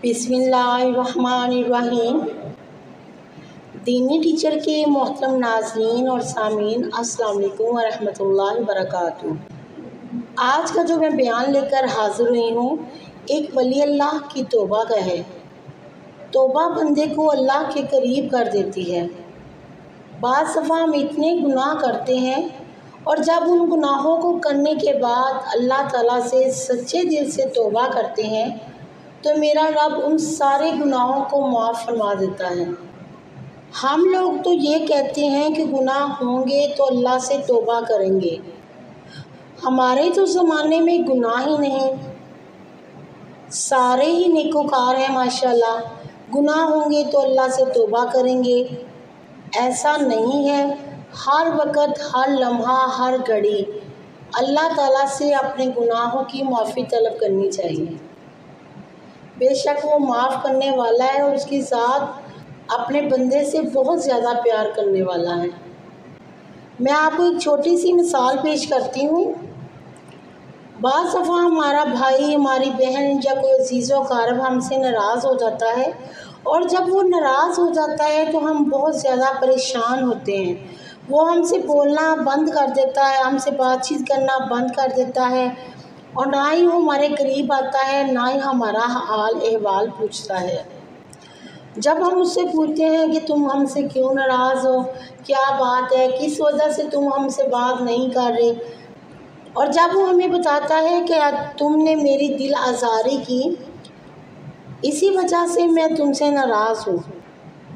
बिस्मिल्लाहिर्रहमानिर्रहीम। दीनी टीचर के मोहतरम नाज़रीन और सामीन, अस्सलाम वालेकुम वरहमतुल्लाहि वबरकातुहू। आज का जो मैं बयान लेकर हाज़िर हुई हूँ, एक वली अल्लाह की तौबा का है। तौबा बंदे को अल्लाह के करीब कर देती है। बाज़ दफ़ा हम इतने गुनाह करते हैं और जब उन गुनाहों को करने के बाद अल्लाह ताला से सच्चे दिल से तौबा करते हैं तो मेरा रब उन सारे गुनाहों को माफ़ फरमा देता है। हम लोग तो ये कहते हैं कि गुनाह होंगे तो अल्लाह से तौबा करेंगे। हमारे तो ज़माने में गुनाह ही नहीं, सारे ही नेकोकार हैं माशाल्लाह। गुनाह होंगे तो अल्लाह से तौबा करेंगे, ऐसा नहीं है। हर वक़्त, हर लम्हा, हर घड़ी अल्लाह ताला से अपने गुनाहों की माफ़ी तलब करनी चाहिए। बेशक वो माफ़ करने वाला है और उसके साथ अपने बंदे से बहुत ज़्यादा प्यार करने वाला है। मैं आपको एक छोटी सी मिसाल पेश करती हूँ। बाज़ दफ़ा हमारा भाई, हमारी बहन या कोई अज़ीज़ व क़ारब हमसे नाराज़ हो जाता है और जब वो नाराज़ हो जाता है तो हम बहुत ज़्यादा परेशान होते हैं। वो हमसे बोलना बंद कर देता है, हमसे बातचीत करना बंद कर देता है और ना ही वो हमारे करीब आता है, ना ही हमारा हाल अहवाल पूछता है। जब हम उससे पूछते हैं कि तुम हमसे क्यों नाराज़ हो, क्या बात है, किस वजह से तुम हमसे बात नहीं कर रहे, और जब वो हमें बताता है कि तुमने मेरी दिल आज़ारी की, इसी वजह से मैं तुमसे नाराज़ हूँ,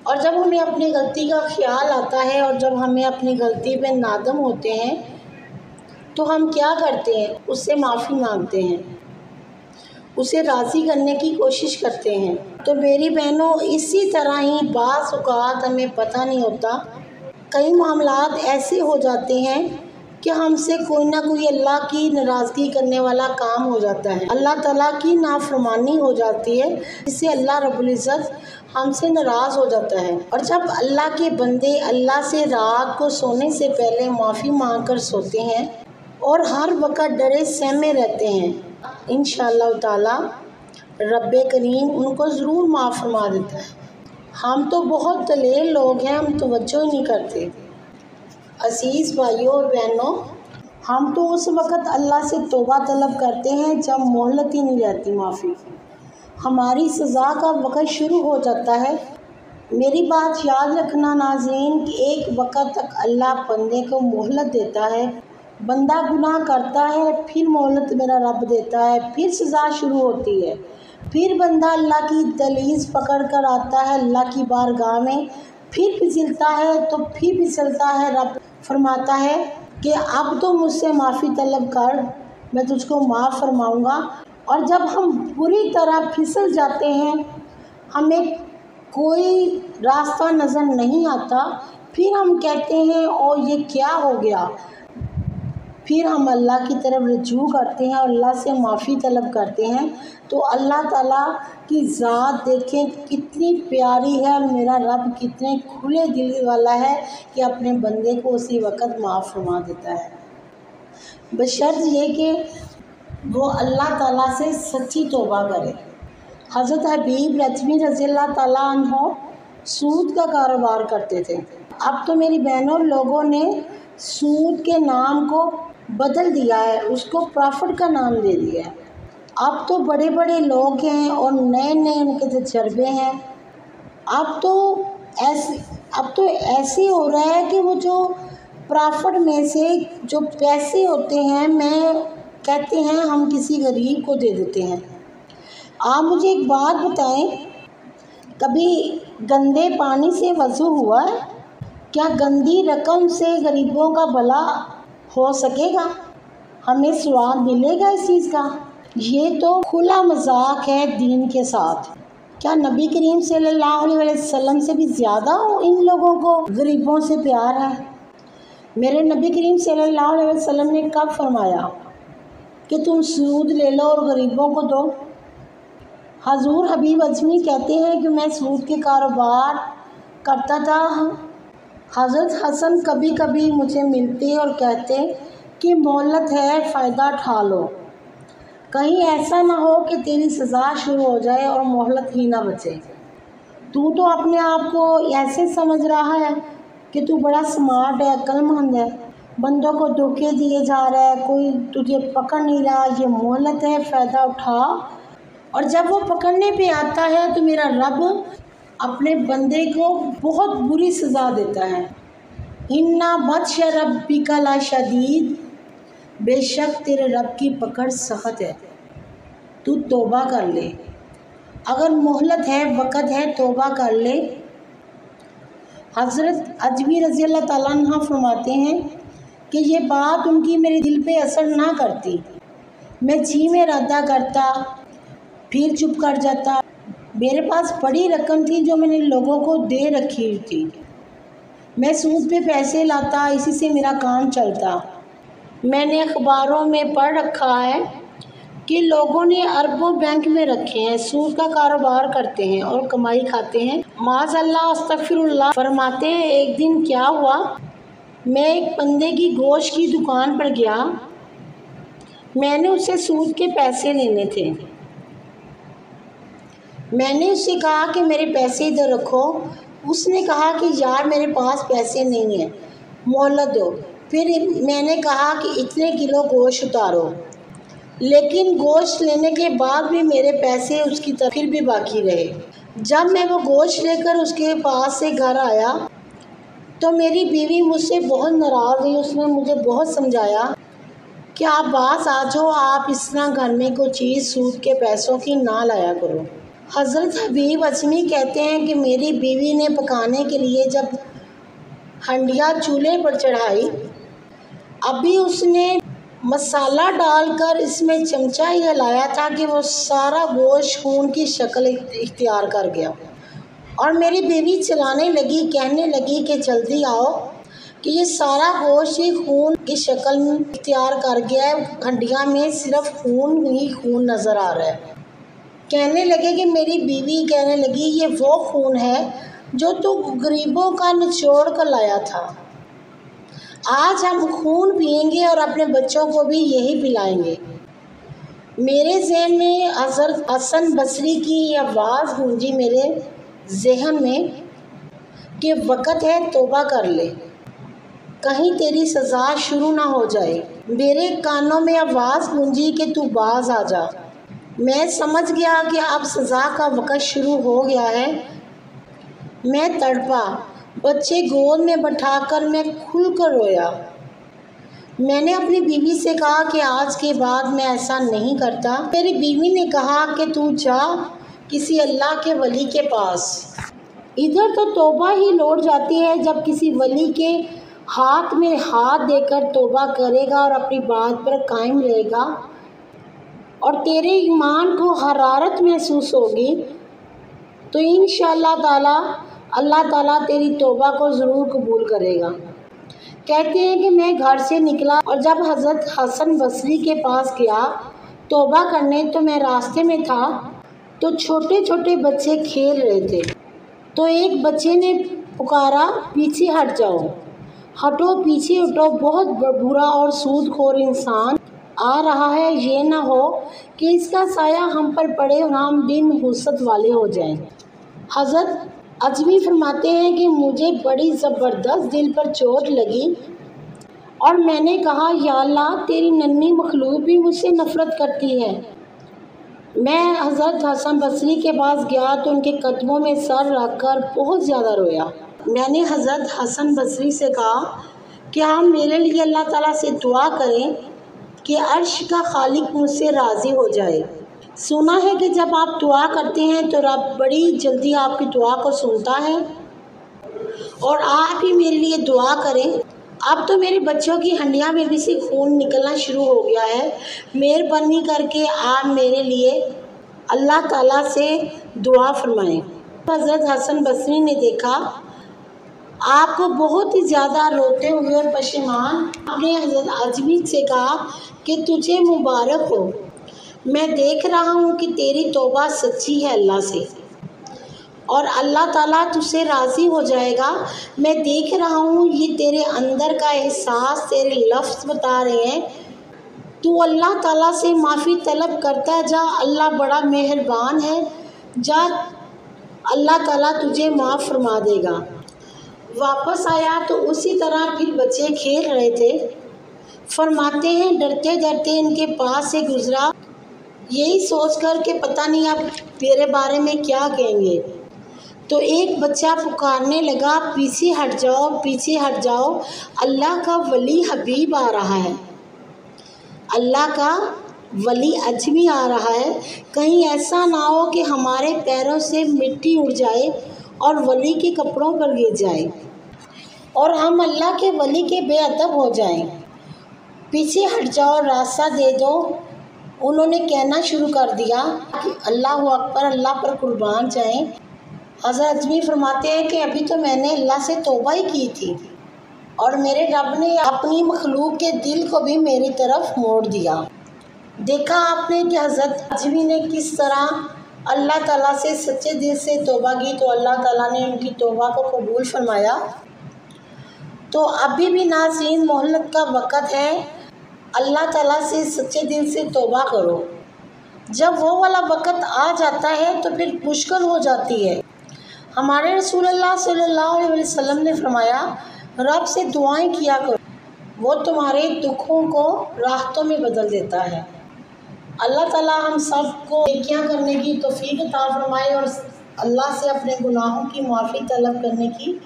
और जब हमें अपनी गलती का ख्याल आता है और जब हमें अपनी गलती पे नादम होते हैं तो हम क्या करते हैं, उससे माफ़ी मांगते हैं, उसे राज़ी करने की कोशिश करते हैं। तो मेरी बहनों, इसी तरह ही बाज़ औक़ात हमें पता नहीं होता, कई मामलात ऐसे हो जाते हैं कि हमसे कोई ना कोई अल्लाह की नाराज़गी करने वाला काम हो जाता है, अल्लाह ताला की नाफरमानी हो जाती है, जिससे अल्लाह रब्बुल इज़्ज़त हमसे नाराज़ हो जाता है। और जब अल्लाह के बंदे अल्लाह से रात को सोने से पहले माफ़ी मांग कर सोते हैं और हर वक़्त डरे सहमे रहते हैं, इंशाअल्लाह ताला रब्बे करीम उनको ज़रूर माफ़ फरमा देता है। हम तो बहुत दलेर लोग हैं, हम तवज्जो ही नहीं करते। अज़ीज़ भाइयों और बहनों, हम तो उस वक़्त अल्लाह से तौबा तलब करते हैं जब मोहलत ही नहीं रहती माफ़ी की, हमारी सज़ा का वक़्त शुरू हो जाता है। मेरी बात याद रखना नाज़रीन कि एक वक़्त तक अल्लाह बंदे को मोहलत देता है, बंदा गुनाह करता है, फिर मोहलत मेरा रब देता है, फिर सज़ा शुरू होती है, फिर बंदा अल्लाह की दहलीज़ पकड़ कर आता है अल्लाह की बारगाह में, फिर फिसलता है तो फिर फिसलता है। रब फरमाता है कि अब तो मुझसे माफ़ी तलब कर, मैं तुझको माफ़ फरमाऊँगा। और जब हम बुरी तरह फिसल जाते हैं, हमें कोई रास्ता नज़र नहीं आता, फिर हम कहते हैं और ये क्या हो गया, फिर हम अल्लाह की तरफ रुजू करते हैं और अल्लाह से माफ़ी तलब करते हैं। तो अल्लाह ताला की ज़ात देखें कितनी प्यारी है और मेरा रब कितने खुले दिल वाला है कि अपने बंदे को उसी वक़्त माफ़ फरमा देता है, बशर्त ये कि वो अल्लाह ताला से सच्ची तौबा करे। हज़रत हबीब रज़वी रज़ियल्लाहु ताला अन्हो सूद का कारोबार करते थे। अब तो मेरी बहनों, लोगों ने सूद के नाम को बदल दिया है, उसको प्रॉफिट का नाम दे दिया है। अब तो बड़े बड़े लोग हैं और नए नए उनके तजर्बे हैं। अब तो ऐसे हो रहा है कि वो जो प्रॉफिट में से जो पैसे होते हैं, मैं कहते हैं हम किसी गरीब को दे देते हैं। आप मुझे एक बात बताएं, कभी गंदे पानी से वज़ू हुआ है? क्या गंदी रकम से गरीबों का भला हो सकेगा? हमें स्वाब मिलेगा इस चीज़ का? ये तो खुला मजाक है दीन के साथ। क्या नबी करीम सल्लल्लाहु अलैहि वसल्लम से भी ज़्यादा इन लोगों को गरीबों से प्यार है? मेरे नबी करीम सल्लल्लाहु अलैहि वसल्लम ने कब फरमाया कि तुम सूद ले लो और गरीबों को दो? हजूर हबीब अजमी कहते हैं कि मैं सूद के कारोबार करता था। हज़रत हसन कभी कभी मुझे मिलते और कहते कि मोहलत है, फ़ायदा उठा लो। कहीं ऐसा ना हो कि तेरी सज़ा शुरू हो जाए और मोहलत ही ना बचे। तू तो अपने आप को ऐसे समझ रहा है कि तू बड़ा स्मार्ट है, अक्लमंद है, बंदों को धोखे दिए जा रहा है, कोई तुझे पकड़ नहीं रहा, ये मोहलत है, फ़ायदा उठा। और जब वो पकड़ने पे आता है तो मेरा रब अपने बंदे को बहुत बुरी सज़ा देता है। इन्ना बत्श रब्बिका ला शदीद, बेशक तेरे रब की पकड़ सख्त है। तू तौबा कर ले, अगर मोहलत है, वक़्त है, तौबा कर ले। हज़रत अजवी रज़ी अल्लाह ताला अन्हा फरमाते हैं कि ये बात उनकी मेरे दिल पे असर ना करती। मैं जी में इरादा करता, फिर चुप कर जाता। मेरे पास बड़ी रकम थी जो मैंने लोगों को दे रखी थी। मैं सूद पे पैसे लाता, इसी से मेरा काम चलता। मैंने अखबारों में पढ़ रखा है कि लोगों ने अरबों बैंक में रखे हैं, सूद का कारोबार करते हैं और कमाई खाते हैं। माज़अल्लाह अस्तगफिरुल्लाह। फरमाते हैं एक दिन क्या हुआ, मैं एक बंदे की गोश्त की दुकान पर गया। मैंने उससे सूद के पैसे लेने थे। मैंने उससे कहा कि मेरे पैसे इधर रखो। उसने कहा कि यार मेरे पास पैसे नहीं हैं, मोहलत दो। फिर मैंने कहा कि इतने किलो गोश्त उतारो, लेकिन गोश्त लेने के बाद भी मेरे पैसे उसकी तरफ फिर भी बाकी रहे। जब मैं वो गोश्त लेकर उसके पास से घर आया तो मेरी बीवी मुझसे बहुत नाराज़ हुई। उसने मुझे बहुत समझाया कि आप बास आ जाओ, आप इस तरह घर में कोई चीज़ सूद के पैसों की ना लाया करो। हज़रत हबीब अज़मी कहते हैं कि मेरी बीवी ने पकाने के लिए जब हंडिया चूल्हे पर चढ़ाई, अभी उसने मसाला डालकर इसमें चमचा ही हिलाया था कि वो सारा गोश्त खून की शक्ल इख्तियार कर गया। और मेरी बीवी चलाने लगी, कहने लगी कि जल्दी आओ कि ये सारा गोश्त ही खून की शक्ल इख्तियार कर गया है, हंडिया में सिर्फ खून ही खून नज़र आ रहा है। कहने लगे कि मेरी बीवी कहने लगी ये वो खून है जो तू गरीबों का निचोड़ कर लाया था। आज हम खून पिएंगे और अपने बच्चों को भी यही पिलाएंगे। मेरे जहन में हज़रत हसन बसरी की आवाज़ गूंजी मेरे जहन में कि वक़्त है, तौबा कर ले, कहीं तेरी सज़ा शुरू ना हो जाए। मेरे कानों में आवाज़ गूंजी कि तू बाज आ जा। मैं समझ गया कि अब सज़ा का वक़्त शुरू हो गया है। मैं तड़पा, बच्चे गोद में बैठाकर मैं खुलकर रोया। मैंने अपनी बीवी से कहा कि आज के बाद मैं ऐसा नहीं करता। मेरी बीवी ने कहा कि तू जा किसी अल्लाह के वली के पास। इधर तो तौबा ही लौट जाती है जब किसी वली के हाथ में हाथ देकर तौबा करेगा और अपनी बात पर कायम रहेगा और तेरे ईमान को हरारत महसूस होगी तो इंशाअल्लाह ताला अल्लाह ताला तेरी तौबा को ज़रूर कबूल करेगा। कहते हैं कि मैं घर से निकला और जब हज़रत हसन बसरी के पास गया तौबा करने, तो मैं रास्ते में था तो छोटे छोटे बच्चे खेल रहे थे। तो एक बच्चे ने पुकारा, पीछे हट जाओ, हटो, पीछे हटो, बहुत बुरा और सूदखोर इंसान आ रहा है, ये ना हो कि इसका साया हम पर पड़े और हम बिन हुस्सत वाले हो जाएं। हज़रत अजमी फरमाते हैं कि मुझे बड़ी ज़बरदस्त दिल पर चोट लगी और मैंने कहा, या अल्लाह, तेरी नन्ही मखलूक भी मुझसे नफ़रत करती है। मैं हज़रत हसन बसरी के पास गया तो उनके कदमों में सर रखकर बहुत ज़्यादा रोया। मैंने हज़रत हसन बसरी से कहा कि आप मेरे लिए अल्लाह ताला से दुआ करें कि अर्श का खालिक मुझसे राज़ी हो जाए। सुना है कि जब आप दुआ करते हैं तो रब बड़ी जल्दी आपकी दुआ को सुनता है, और आप ही मेरे लिए दुआ करें। अब तो मेरे बच्चों की हंडिया में भी से खून निकलना शुरू हो गया है। मेहरबानी करके आप मेरे लिए अल्लाह ताला से दुआ फरमाएं। हज़रत हसन बसरी ने देखा आपको बहुत ही ज़्यादा रोते हुए और पशेमान, आपने हज़रत अजमी से कहा कि तुझे मुबारक हो, मैं देख रहा हूँ कि तेरी तौबा सच्ची है अल्लाह से और अल्लाह ताला तुझसे राज़ी हो जाएगा। मैं देख रहा हूँ ये तेरे अंदर का एहसास, तेरे लफ्ज़ बता रहे हैं तू अल्लाह ताला से माफ़ी तलब करता जा, अल्लाह बड़ा मेहरबान है, जा अल्लाह ताला तुझे माफ़ फरमा देगा। वापस आया तो उसी तरह फिर बच्चे खेल रहे थे। फरमाते हैं डरते डरते इनके पास से गुजरा, यही सोच कर कि पता नहीं अब मेरे बारे में क्या कहेंगे। तो एक बच्चा पुकारने लगा, पीछे हट जाओ, पीछे हट जाओ, अल्लाह का वली हबीब आ रहा है, अल्लाह का वली अजमी आ रहा है। कहीं ऐसा ना हो कि हमारे पैरों से मिट्टी उड़ जाए और वली के कपड़ों पर गिर जाए और हम अल्लाह के वली के बेअदब हो जाएं। पीछे हट जाओ, रास्ता दे दो। उन्होंने कहना शुरू कर दिया कि अल्लाह अकबर, अल्लाह पर कुर्बान जाएं। हज़रत अजमी फरमाते हैं कि अभी तो मैंने अल्लाह से तौबा ही की थी और मेरे रब ने अपनी मखलूक के दिल को भी मेरी तरफ मोड़ दिया। देखा आपने कि हज़रत अजमी ने किस तरह अल्लाह ताला से सच्चे दिल से तौबा की, तो अल्लाह ताला ने उनकी तौबा को कबूल फरमाया। तो अभी भी नाज़रीन मोहल्लत का वक़्त है, अल्लाह ताला से सच्चे दिल से तौबा करो। जब वो वाला वक़्त आ जाता है तो फिर मुश्किल हो जाती है। हमारे रसूलुल्लाह सल्लल्लाहु अलैहि वसल्लम ने फरमाया, रब से दुआएं किया करो, वो तुम्हारे दुखों को राहतों में बदल देता है। अल्लाह ताला हम सब को नेकियां करने की तौफीक अता फरमाए और अल्लाह से अपने गुनाहों की माफ़ी तलब करने की,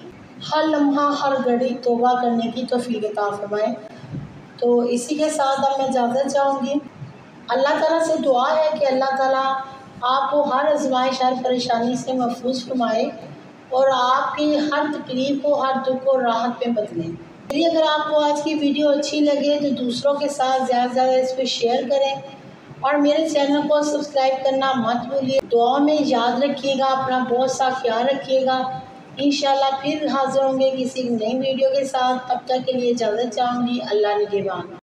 हर लम्हा हर घड़ी तौबा करने की तौफीक अता फरमाए। तो इसी के साथ अब मैं इजाज़त चाहूँगी। अल्लाह ताला से दुआ है कि अल्लाह ताला आपको हर आज़माइश, हर परेशानी से महफूज फरमाए और आपकी हर तकलीफ़ को, हर दुख को राहत में बदले। यदि अगर आपको आज की वीडियो अच्छी लगे तो दूसरों के साथ ज़्यादा से ज़्यादा इस पर शेयर करें और मेरे चैनल को सब्सक्राइब करना मत भूलिए। दुआ में याद रखिएगा, अपना बहुत सा ख्याल रखिएगा। इंशाल्लाह फिर हाज़िर होंगे किसी नई वीडियो के साथ। तब तक के लिए इजाज़त चाहूँगी। अल्लाह निगहबान।